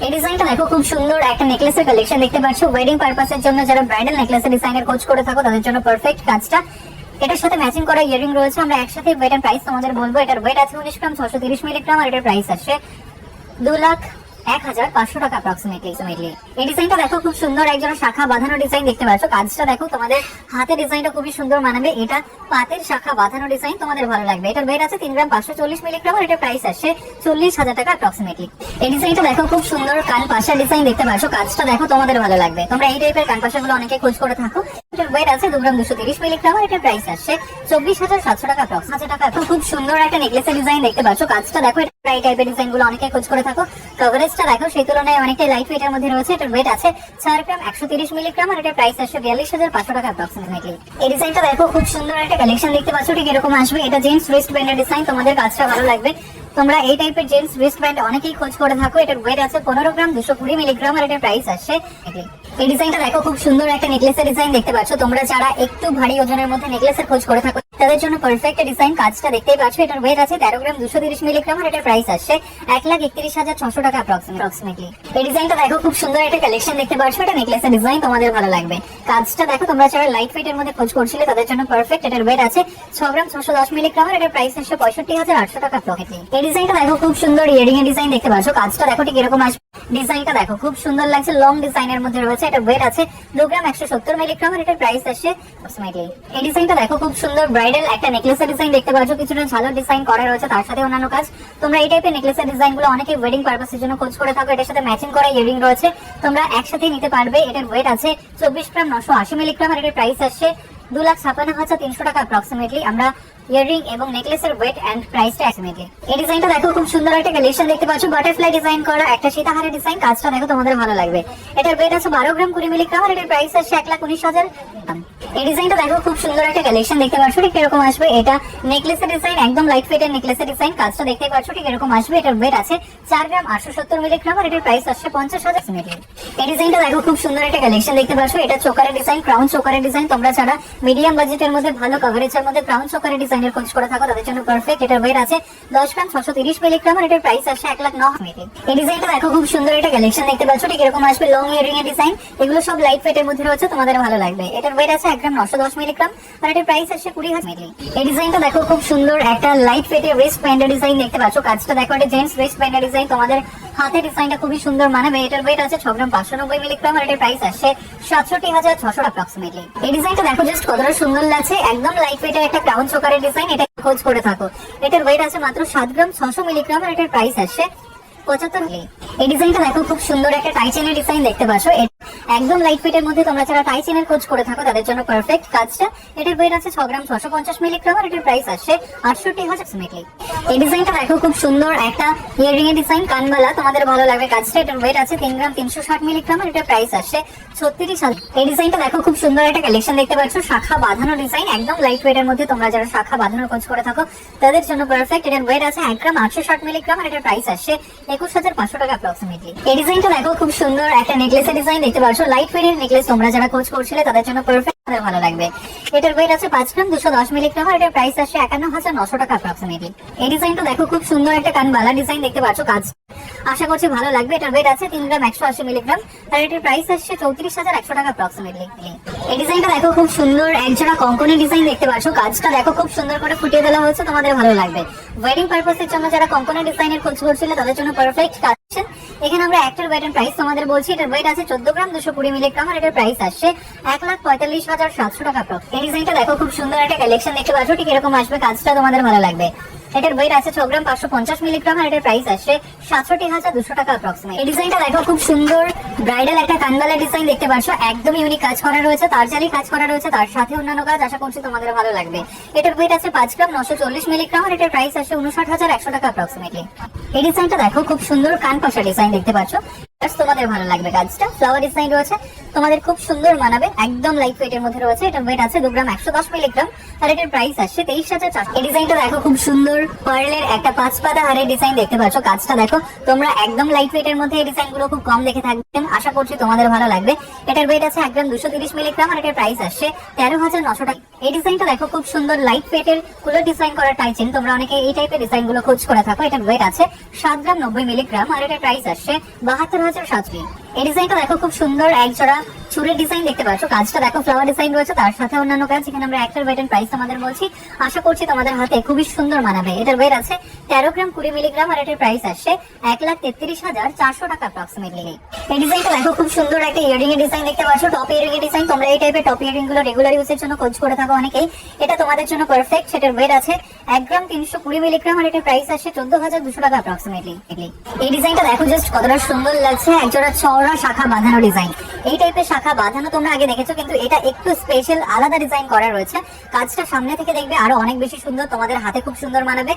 এই ডিজাইনটা দেখো, খুব সুন্দর একটা নেকলেসের কালেকশন দেখতে পাচ্ছ। ওয়েডিং পারপাসের জন্য যারা ব্রাইডাল নেকলেসের ডিজাইনের খোঁজ করে থাকো তাদের জন্য পারফেক্ট কাজটা। এটার সাথে ম্যাচিং করা ইয়ারিং রয়েছে। আমরা একসাথে ওয়েট এন্ড প্রাইস তোমাদের বলবো। এটার ওয়েট আছে 19 গ্রাম 630 মিলিগ্রাম, আর এটার প্রাইস আসছে 2,01,500 টাকা অ্যাপ্রক্সিমেটলি। এই ডিজাইনটা দেখো, খুব সুন্দর একজন শাখা বাঁধানো ডিজাইন দেখতে পাচ্ছ। কাজটা দেখো, তোমাদের হাতের ডিজাইনটা খুবই সুন্দর মানাবে। এটা পাতের শাখা বাঁধানো ডিজাইন, তোমাদের ভালো লাগবে। এটার ওয়েট আছে 3 গ্রাম 540 মিলিগ্রাম, আর এটার প্রাইস আসছে 40,000 টাকা অ্যাপ্রক্সিমেটলি। এই ডিজাইনটা দেখো, খুব সুন্দর কান পাশা ডিজাইন দেখতে পাচ্ছ। কাজটা দেখো, তোমাদের ভালো লাগবে। তোমরা এই টাইপের কান পাশাগুলো অনেকে খোঁজ করে থাকো। এটার ওয়েট আছে 2 গ্রাম 230 মিলিগ্রাম, আর এটার প্রাইস আসছে 24,700 টাকা অ্যাপ্রক্সিমেটলি টাকা। খুব সুন্দর একটা নেকলেসের ডিজাইন দেখতে পাচ্ছ। কাজটা দেখো, এই টাইপের ডিজাইন গুলো অনেকে খোঁজ করে থাকো। কভারেজটা দেখো, সেই তুলনায় অনেকটাই লাইট ওয়েটের মধ্যে রয়েছে। এটার ওয়েট আছে 4 গ্রাম 130 মিলিগ্রাম, আর এটার প্রাইস আসছে 42,500 টাকা অ্যাপ্রক্সিমেটলি। এই ডিজাইনটা দেখো, খুব সুন্দর একটা কালেকশন দেখতে পাচ্ছ। ঠিক এরকম আসবে। এটা জেন্টস ওয়েস্ট ব্যান্ডের ডিজাইন, তোমাদের কাজটা ভালো লাগবে। তোমরা এই টাইপের জেন্টস ওয়েস্ট ব্যান্ড অনেকেই খোঁজ করে থাকো। এটার ওয়েট আছে 15 গ্রাম 220 মিলিগ্রাম, আর এটার প্রাইস আসছে। এই ডিজাইনটা দেখো, খুব সুন্দর একটা নেকলেসের ডিজাইন দেখতে পাচ্ছ। তোমরা যারা একটু ভারী ওজনের মধ্যে নেকলেসের খোঁজ করে থাকো তাদের জন্য পারফেক্ট ডিজাইন। কাজটা দেখতেই পাচ্ছ। এটার ওয়েট আছে 13 গ্রাম 230 মিলিগ্রাম, আর এটার প্রাইস আসছে 1,31,600 টাকা অ্যাপ্রক্সিমেটলি। এই ডিজাইনটা দেখো, খুব সুন্দর একটা কালেকশন দেখতে পাচ্ছ। এটা নেকলেসের ডিজাইন, তোমাদের ভালো লাগবে। কাজটা দেখো, তোমরা যারা লাইট ওয়েটের মধ্যে খোঁজ করছিলে তাদের জন্য পারফেক্ট। এটার ওয়েট আছে 6 গ্রাম 610 মিলিগ্রাম, আর এটার প্রাইস আসছে 65,800 টাকা অ্যাপ্রক্সিমেটলি। এই ডিজাইনটা দেখো, খুব সুন্দর ইয়ারিং এর ডিজাইন দেখতে পাচ্ছ। কাজটা দেখো, ঠিক এরকম আসবে। ডিজাইনটা দেখো, খুব সুন্দর লাগছে। লং ডিজাইনের মধ্যে রয়েছে। এটা ওয়েট আছে 2 গ্রাম 170 মিলিগ্রাম, আর এটার প্রাইস আসছে অ্যাপ্রক্সিমেটলি। এই ডিজাইনটা দেখো, খুব সুন্দর ব্রাইডাল একটা নেকলেসের ডিজাইন দেখতে পাচ্ছ। কিছুটা ঝালর ডিজাইন করা রয়েছে, তার সাথে অন্যান্য কাজ। তোমরা এই টাইপের নেকলেসের ডিজাইন গুলো অনেকে ওয়েডিং পারপাসের জন্য খোঁজ করে থাকো। এটার সাথে ম্যাচিং করা ইয়ারিং রয়েছে, তোমরা একসাথে নিতে পারবে। এটার ওয়েট আছে 24 গ্রাম 980 মিলিগ্রাম, আর এটার প্রাইস আসছে 2,56,300 টাকা অ্যাপ্রক্সিমেটলি। আমরা ইয়ারিং এবং নেকলেসের ওয়েট এন্ড প্রাইসটা এস্টিমেটলি। এই ডিজাইনটা দেখো, খুব সুন্দর একটা কালেকশন দেখতে পাচ্ছ। বাটারফ্লাই ডিজাইন করা একটা সীতাহারের ডিজাইন। কাজটা দেখো, তোমাদের ভালো লাগবে। এটার ওয়েট আছে 12 গ্রাম 20 মিলিগ্রাম, আর এটার প্রাইস আসছে 1,19,000। এই ডিজাইনটা দেখো, খুব সুন্দর একটা কালেকশন দেখতে পাচ্ছ। ঠিক এরকম আসবে। এটা নেকলেসের ডিজাইন, একদম লাইট ওয়েটের নেকলেসের ডিজাইন। কাজটা দেখতে পাচ্ছ, ঠিক এরকম আসবে। এটার ওয়েট আছে 4 গ্রাম 870 মিলিগ্রাম, আর এটার প্রাইস আসছে 50,000 মিলি। এই ডিজাইনটা দেখো, খুব সুন্দর একটা কালেকশন দেখতে পাচ্ছ। এটা চোকারের ডিজাইন, ক্রাউন চোকারের ডিজাইন। তোমরা যারা মিডিয়াম বাজেটের মধ্যে ভালো কভারেজের মধ্যে ক্রাউন চোকারের ডিজাইনের খোঁজ করে থাকো তাদের জন্য পারফেক্ট। এটার ওয়েট আছে 10 গ্রাম 630 মিলিগ্রাম, আর এটার প্রাইস আসছে 1,09,000 মিলি। এই ডিজাইনটা দেখো, খুব সুন্দর একটা কালেকশন দেখতে পাচ্ছ। ঠিক এরকম আসবে। লং ইয়ারিং এর ডিজাইন, এগুলো সব লাইট ওয়েটের মধ্যে রয়েছে, তোমাদের ভালো লাগবে। এটার ওয়েট আছে 1 গ্রাম 910 মিলিগ্রাম, আর এটার প্রাইস আসছে 20,000 মিলি। এই ডিজাইনটা দেখো, খুব সুন্দর একটা লাইট ওয়েটের ওয়েস্ট ব্যান্ডের ডিজাইন দেখতে পাচ্ছ। কাজটা দেখো, এটা জেন্টস ওয়েস্ট ব্যান্ডের ডিজাইন, তোমাদের হাতের ডিজাইনটা খুবই সুন্দর মানাবে। এটার ওয়েট আছে 6 গ্রাম 590 মিলিগ্রাম, আর এটার প্রাইস আসছে 67,600 অ্যাপ্রক্সিমেটলি। এই ডিজাইনটা দেখো, জাস্ট কতটা সুন্দর লাগছে। একদম লাইট ওয়েটের একটা ক্রাউন চোকারের ডিজাইন, এটা খোঁজ করে থাকো। এটার ওয়েট আছে মাত্র 7 গ্রাম 600 মিলিগ্রাম, আর এটার প্রাইস আসছে 75 মিলি। এই ডিজাইনটা দেখো, খুব সুন্দর একটা টাই চেনের ডিজাইন দেখতে পাচ্ছ। একদম লাইট ওয়েটের মধ্যে তোমরা যারা টাই চেনের খোঁজ করে থাকো তাদের জন্য পারফেক্ট কাজটা। এটার ওয়েট আছে 6 গ্রাম 650 মিলিগ্রাম, আর এটার প্রাইস আসছে 68,000 মিলি। এই ডিজাইনটা দেখো, খুব সুন্দর একটা ইয়ারিং এর ডিজাইন, কানবালা, তোমাদের ভালো লাগবে কাজটা। এটার ওয়েট আছে 3 গ্রাম 360 মিলিগ্রাম, আর এটার প্রাইস আসছে 36,000। এই ডিজাইনটা দেখো, খুব সুন্দর একটা কালেকশন দেখতে পাচ্ছ। শাখা বাঁধানো ডিজাইন, একদম লাইট ওয়েটের মধ্যে তোমরা যারা শাখা বাঁধানো খোঁজ করে থাকো তাদের জন্য পারফেক্ট। এটার ওয়েট আছে 1 গ্রাম 860 মিলিগ্রাম, আর এটার প্রাইস আসছে 21,500 টাকা অ্যাপ্রক্সিমেটলি। এই ডিজাইনটা দেখো, খুব সুন্দর একটা নেকলেসের ডিজাইন দেখতে পাচ্ছ। লাইট ওয়েটের নেকলেস তোমরা যারা খোঁজ করছিলে তাদের জন্য পারফেক্ট, ভালো লাগবে। এটার ওয়েট আছে 5 গ্রাম 210 মিলিগ্রাম, আর এটার প্রাইস আসছে 51,900 টাকা অ্যাপ্রক্সিমেটলি। এই ডিজাইনটা দেখো, খুব সুন্দর একটা কানবালা ডিজাইন দেখতে পাচ্ছ। কাজ আশা করছি ভালো লাগবে। এটার ওয়েট আছে 3 গ্রাম 180 মিলিগ্রাম, আর এটার প্রাইস আসছে 34,100 টাকা অ্যাপ্রক্সিমেটলি। এই ডিজাইনটা দেখো, খুব সুন্দর একজোড়া কঙ্কনি ডিজাইন দেখতে পাচ্ছ। কাজটা দেখো, খুব সুন্দর করে ফুটিয়ে দেওয়া হয়েছে, তোমাদের ভালো লাগবে। ওয়েডিং পারপাসের জন্য যারা কঙ্কনি ডিজাইনের খোঁজ করছিল তাদের জন্য পারফেক্ট কাজ। এখানে আমরা একটার ওয়েট এন্ড প্রাইস তোমাদের বলছি। এটার ওয়েট আছে 14 গ্রাম 220 মিলিগ্রাম, আর এটার প্রাইস আসছে 1,45,700 টাকা। এই ডিজাইনটা দেখো, খুব সুন্দর একটা কালেকশন দেখতে পাচ্ছ। ঠিক এরকম আসবে। কাজটা তোমাদের ভালো লাগবে। এটার ওয়েট আছে 6 গ্রাম 550 মিলিগ্রাম, আর এটার প্রাইস আসছে 67,200 টাকা অ্যাপ্রক্সিমেট। এই ডিজাইনটা দেখো, খুব সুন্দর ব্রাইডাল একটা কানবালা ডিজাইন দেখতে পাচ্ছ। একদম ইউনিক কাজ করা রয়েছে, তার জালি কাজ করা রয়েছে, তার সাথে অন্যান্য কাজ। আশা করছি তোমাদের ভালো লাগবে। এটার ওয়েট আছে 5 গ্রাম 940 মিলিগ্রাম, আর এটার প্রাইস আসছে 59,100 টাকা অ্যাপ্রক্সিমেটলি। এই ডিজাইনটা দেখো, খুব সুন্দর কান পাশা ডিজাইন দেখতে পাচ্ছ। তোমাদের ভালো লাগবে কাজটা। ফ্লাওয়ার ডিজাইন রয়েছে, তোমাদের খুব সুন্দর মানাবে, একদম লাইট ওয়েটের মধ্যে রয়েছে। এটার ওয়েট আছে 2 গ্রাম 110 মিলিগ্রাম আর এটার প্রাইস আসছে 23,400। এই ডিজাইনটা দেখো খুব সুন্দর পার্লের একটা 5 পাতা হারের ডিজাইন দেখতে পাচ্ছ। কাজটা দেখো, তোমরা একদম লাইট ওয়েটের মধ্যে এই ডিজাইন গুলো খুব কম দেখে থাকবেন, আশা করছি তোমাদের ভালো লাগবে। এটার ওয়েট আছে 1 গ্রাম 230 মিলিগ্রাম আর এটার প্রাইস আসছে 13,900 টাকা। এই ডিজাইনটা দেখো খুব সুন্দর লাইট ওয়েটের কুলার ডিজাইন করা টাইচেন, তোমরা অনেকে এই টাইপের ডিজাইন গুলো খোঁজ করে থাকো। এটার ওয়েট আছে 7 গ্রাম 90 মিলিগ্রাম আর এটার প্রাইস আসছে 72,700। এই ডিজাইনটা দেখো খুব সুন্দর একজোড়া চুড়ের ডিজাইন দেখতে পাচ্ছ। কাজটা দেখো ফ্লাওয়ার ডিজাইন রয়েছে, তার সাথে অন্যান্য কাজ। এখানে আমরা একটার ওয়েট এন্ড প্রাইস আমাদের বলছি, আশা করছি তোমাদের হাতে খুবই সুন্দর মানাবে। এটার ওয়েট আছে 13 গ্রাম 20 মিলিগ্রাম আর এটার প্রাইস আসছে 1,33,400 টাকা অ্যাপ্রক্সিমেটলি। এই ডিজাইনটা দেখো খুব সুন্দর একটা ইয়ারিং এর ডিজাইন দেখতে পাচ্ছ, টপ ইয়ারিং এর ডিজাইন। তোমরা এই টাইপের টপ ইয়ারিং গুলো রেগুলার ইউজের জন্য খোঁজ করে থাকো অনেকেই, এটা তোমাদের জন্য পারফেক্ট। সেটার ওয়েট আছে 1 গ্রাম 320 মিলিগ্রাম আর এটার প্রাইস আসছে 14,200 টাকা অ্যাপ্রক্সিমেটলি। এই ডিজাইনটা দেখো জাস্ট কতটা সুন্দর লাগছে, একজোড়া চওড়া শাখা বাঁধানো ডিজাইন। এই টাইপের শাখা বাঁধানো তোমরা আগে দেখেছো, কিন্তু এটা একটু স্পেশাল আলাদা ডিজাইন করা রয়েছে। কাজটা সামনে থেকে দেখবে আরো অনেক বেশি সুন্দর, তোমাদের হাতে খুব সুন্দর মানাবে।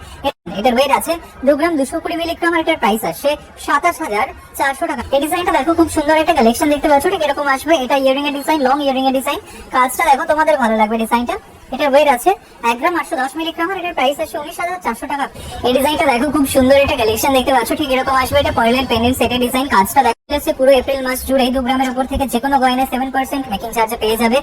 এটার ওয়েট আছে 2 গ্রাম 220 মিলিগ্রাম আর এটার প্রাইস আসছে 27,400 টাকা। এই ডিজাইনটা দেখো খুব সুন্দর একটা কালেকশন দেখতে পাচ্ছ, ঠিক এরকম আসবে। এটা ইয়ারিং এর ডিজাইন, লং ইয়ারিং এর ডিজাইন। কাজটা দেখো তোমাদের ভালো লাগবে ডিজাইনটা। এটার ওয়েট আছে 1 গ্রাম 810 মিলিগ্রাম আর এটার প্রাইস আছে 19,400 টাকা। এই ডিজাইনটা দেখো খুব সুন্দর একটা কালেকশন দেখতে পাচ্ছ, ঠিক এরকম আসবে। এটা পার্লের পেন্ডেন্ট সেটের ডিজাইন। কাজটা দেখা যাচ্ছে পুরো এপ্রিল মাস জুড়ে 2 গ্রামের উপর থেকে যে কোনো গয়না 7% মেকিং চার্জে পেয়ে যাবে।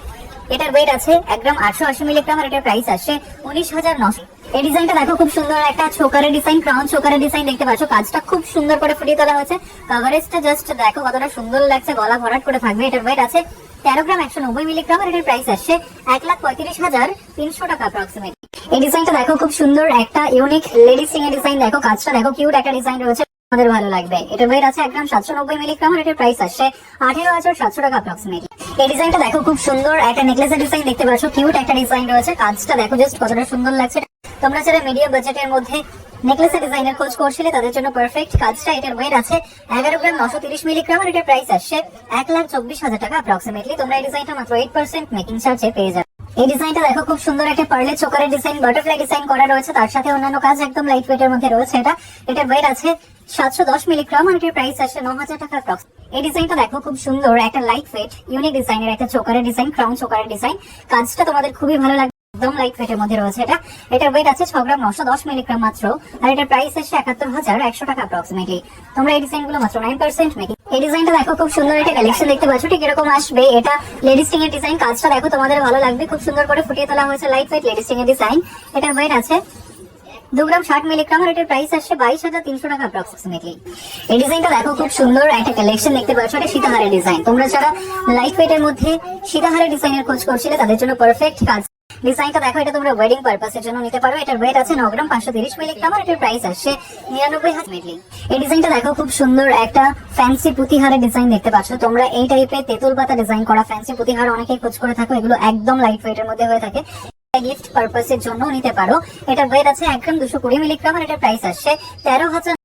এটার ওয়েট আছে 1 গ্রাম 880 মিলিগ্রাম আর এটার প্রাইস আসছে 19,900। এই ডিজাইনটা দেখো খুব সুন্দর একটা চোকারের ডিজাইন, ক্রাউন চোকারের ডিজাইন দেখতে পাচ্ছ। কাজটা খুব সুন্দর করে ফুটিয়ে তোলা হয়েছে। কভারেজটা জাস্ট দেখো কতটা সুন্দর লাগছে, গলা ভরাট করে থাকবে। এটার ওয়েট আছে 13 গ্রাম 190 মিলিগ্রাম আর এটার প্রাইস আসছে 1,35,300 টাকা অ্যাপ্রক্সিমেটলি। এই ডিজাইনটা দেখো খুব সুন্দর একটা ইউনিক লেডিস রিং এর ডিজাইন। দেখো কাজটা দেখো, কিউট একটা ডিজাইন রয়েছে, আমাদের ভালো লাগবে। এটার ওয়েট আছে 1 গ্রাম 790 মিলিগ্রাম আর এটার প্রাইস আসছে 18,700 টাকা অ্যাপ্রক্সিমেটলি। এই ডিজাইনটা দেখো খুব সুন্দর একটা নেকলেসের ডিজাইন দেখতে পাচ্ছ, কিউট একটা ডিজাইন রয়েছে। কাজটা দেখো জাস্ট কতটা সুন্দর লাগছে। তোমরা যারা মিডিয়াম বাজেটের মধ্যে নেকলেসের ডিজাইনের খোঁজ করছিলে তাদের জন্য পারফেক্ট কাজটা। এটার ওয়েট আছে 11 গ্রাম 930 মিলিগ্রাম আর এটার প্রাইস আসছে 1,24,000 টাকা অ্যাপ্রক্সিমেটলি। তোমরা এই ডিজাইনটা মাত্র 8% মেকিং চার্জে পেয়ে যাবে। এই ডিজাইনটা দেখো খুব সুন্দর একটা পার্লের চোকারের ডিজাইন, বাটারফ্লাই ডিজাইন করা রয়েছে, তার সাথে অন্যান্য কাজ একদম লাইট ওয়েটের মধ্যে রয়েছে। এটার ওয়েট আছে 710 মিলিগ্রাম আর এটার প্রাইস আসছে 9,000 টাকা অ্যাপ্রক্স। এই ডিজাইনটা দেখো খুব সুন্দর একটা লাইট ওয়েট ইউনিক ডিজাইনের একটা চোকারের ডিজাইন, ক্রাউন চোকারের ডিজাইন। কাজটা তোমাদের খুবই ভালো লাগবে, একদম লাইট ওয়েটের মধ্যে রয়েছে। এটার ওয়েট আছে 6 গ্রাম 910 মিলিগ্রাম মাত্র আর এটার প্রাইস আসছে 71,100 টাকা অ্যাপ্রক্সিমেটলি। তোমরা এই ডিজাইনগুলো মাত্র 9% মেকিং। এই ডিজাইনটা দেখো খুব সুন্দর একটা কালেকশন দেখতে পাচ্ছ, ঠিক এরকম আসবে। এটা লেডিস রিং এর ডিজাইন। কাজটা দেখো তোমাদের ভালো লাগবে, খুব সুন্দর করে ফুটিয়ে তোলা হয়েছে লাইট ওয়েট লেডিস রিং এর ডিজাইন। এটার ওয়েট আছে 2 গ্রাম 60 মিলিগ্রাম আর এটার প্রাইস আসছে 22,300 টাকা অ্যাপ্রক্সিমেটলি। এই ডিজাইনটা দেখো খুব সুন্দর একটা কালেকশন দেখতে পাচ্ছ, এটা সীতাহারের ডিজাইন। তোমরা যারা লাইট ওয়েটের মধ্যে সীতাহারের ডিজাইনের খোঁজ করছিলে তাদের জন্য পারফেক্ট কাজ। ডিজাইনটা দেখো, এটা তোমরা ওয়েডিং পারপাসের জন্য নিতে পারো। এটার ওয়েট আছে 9 গ্রাম 530 মিলিগ্রাম আর এটার প্রাইস আসছে 99,000। এই ডিজাইনটা দেখো খুব সুন্দর একটা ফ্যান্সি পুঁতিহারের ডিজাইন দেখতে পাচ্ছ। তোমরা এই টাইপের তেঁতুল পাতা ডিজাইন করা ফ্যান্সি পুঁতিহার অনেকেই খোঁজ করে থাকো, এগুলো একদম লাইট ওয়েটের মধ্যে হয়ে থাকে, গিফট পারপাসের জন্য নিতে পারো। এটার ওয়েট আছে 1 গ্রাম 220 মিলিগ্রাম আর এটার প্রাইস আসছে 13,000।